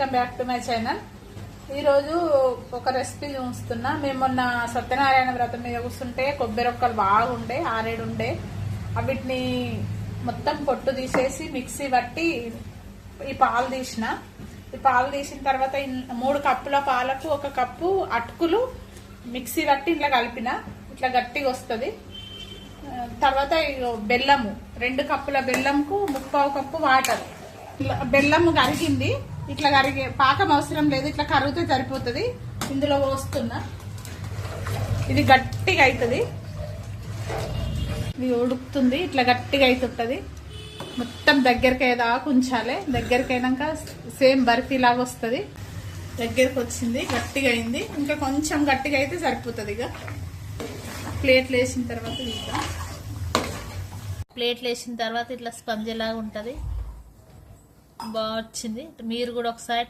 Welcome back to my channel. ఈరోజు ఒక recipe చూస్తున్నా. మేము మొన్న సత్యనారాయణ వ్రతం మీద కూర్చుంటే కొబ్బరి ఒక్కలు బాగుండే 6-7 ఉండే. వీటిని మొత్తం పొట్టు తీసేసి మిక్సీ పట్టి ఈ పాలు తీసిన. ఈ పాలు తీసిన తర్వాత 3 కప్పుల పాలకు 1 కప్పు అటుకులు మిక్సీ పట్టి ఇట్లా కలిపిన. ఇట్లా గట్టిగా వస్తుంది. తర్వాత బెల్లము 2 కప్పుల బెల్లంకు 3/4 కప్పు వాటర్. బెల్లము కరిగింది. ఇట్లా కరిగే పాకం అవసరం లేదు, ఇట్లా కరిగితే సరిపోతుంది. ఇందులో పోస్తున్నా. ఇది గట్టిగా అవుతుంది, ఇది ఉడుకుతుంది. ఇట్లా గట్టిగా అవుతుంటది. మొత్తం దగ్గరికి అయ్యేదాకా ఉంచాలి. దగ్గరికి అయినాక సేమ్ బర్ఫీ లాగా వస్తుంది. దగ్గరికి వచ్చింది, గట్టిగా అయింది. ఇంకా కొంచెం గట్టిగా అయితే సరిపోతుంది. ఇక ప్లేట్లు వేసిన తర్వాత తీద్దాం. ప్లేట్లు వేసిన తర్వాత ఇట్లా స్పంజ్ లాగా ఉంటుంది. బాగా వచ్చింది. మీరు కూడా ఒకసారి